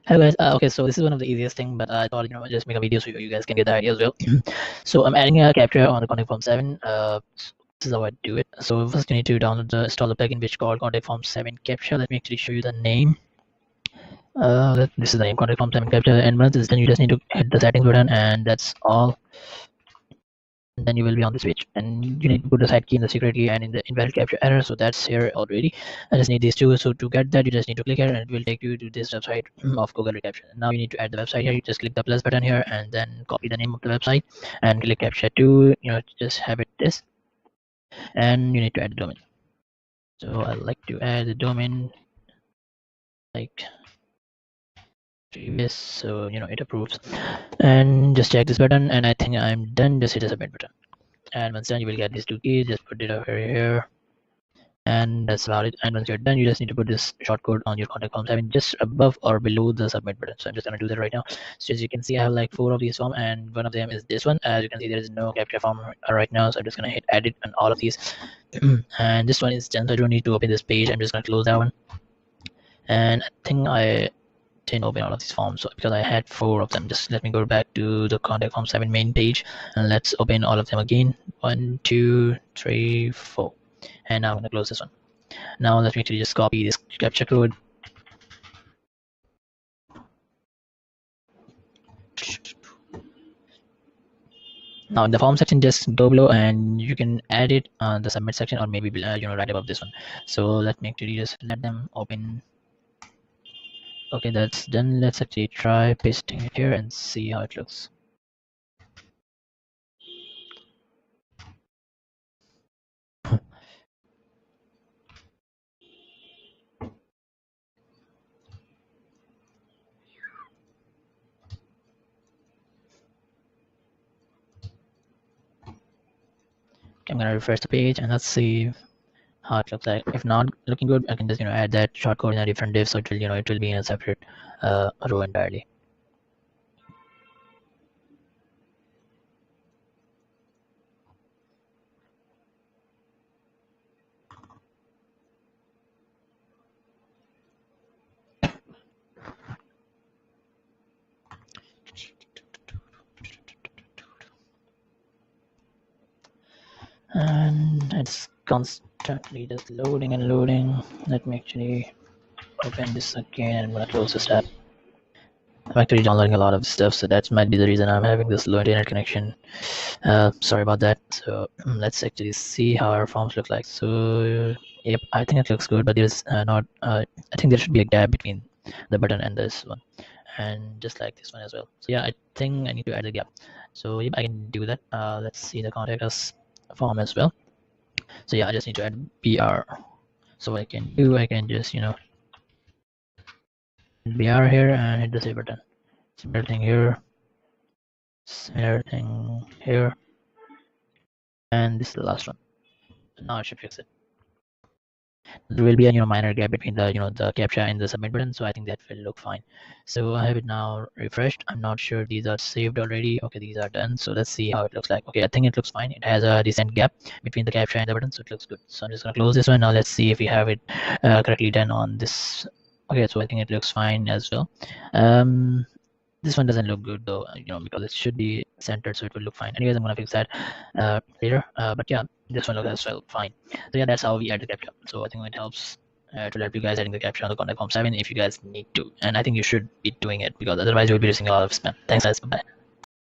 Hello guys, okay, so this is one of the easiest thing, but I thought just make a video so you guys can get the idea as well. So I'm adding a captcha on the contact form 7. This is how I do it. So first you need to install the plugin which called contact form 7 captcha. Let me actually show you the name. This is the name, contact form 7 captcha, and once it's done you just need to hit the settings button, and that's all. And then you will be on this page, and you need to put the side key in the secret key and in the invalid captcha error, so that's here already. I just need these two, so to get that you just need to click here and it will take you to this website of Google Recaptcha. Now you need to add the website here. You just click the plus button here and then copy the name of the website and click captcha 2, just have it this, and you need to add the domain. So I like to add the domain like previous, so it approves, and just check this button, and I think I'm done. Just hit the submit button, and once done you will get these two keys. Just put it over here, and that's about it. And once you're done you just need to put this shortcode on your contact form 7 just above or below the submit button. So I'm just going to do that right now. So as you can see I have like 4 of these forms, and one of them is this one. As you can see there is no captcha form right now, so I'm just going to hit edit on all of these. And this one is done, so I don't need to open this page. I'm just going to close that one, and I think I didn't open all of these forms, so because I had 4 of them. Just let me go back to the contact form 7 main page, and let's open all of them again. 1 2 3 4, and now I'm going to close this one. Now let me actually just copy this captcha code. Now in the form section just go below and you can add it on the submit section, or maybe right above this one. So let me actually just let them open. Okay, that's done. Let's actually try pasting it here and see how it looks. I'm gonna refresh the page and let's see how it looks like. If not looking good, I can just add that shortcode in a different div, so it will be in a separate row entirely. And it's constantly just loading and loading. Let me actually open this again, and I'm gonna close this tab. I'm actually downloading a lot of stuff, so that might be the reason I'm having this low internet connection. Sorry about that. So let's actually see how our forms look like. So yep, I think it looks good, but there's not I think there should be a gap between the button and this one, and just like this one as well. So yeah, I think I need to add a gap. So yep, I can do that. Let's see the contact us form as well. So yeah, I just need to add BR. So what I can do, I can just BR here and hit the save button. Similar thing here, similar thing here, and this is the last one. So now I should fix it. There will be a minor gap between the the captcha and the submit button, so I think that will look fine. So I have it now refreshed. I'm not sure these are saved already. Okay, these are done. So let's see how it looks like. Okay, I think it looks fine. It has a decent gap between the captcha and the button, so it looks good. So I'm just gonna close this one. Now let's see if we have it correctly done on this. Okay, so I think it looks fine as well. This one doesn't look good though, because it should be centered, so it will look fine. Anyways, I'm gonna fix that later. But yeah, this one looks as well fine. So yeah, that's how we add the captcha. So I think it helps to help you guys adding the captcha on the contact form 7 if you guys need to, and I think you should be doing it, because otherwise you'll be receiving a lot of spam. Thanks guys, bye.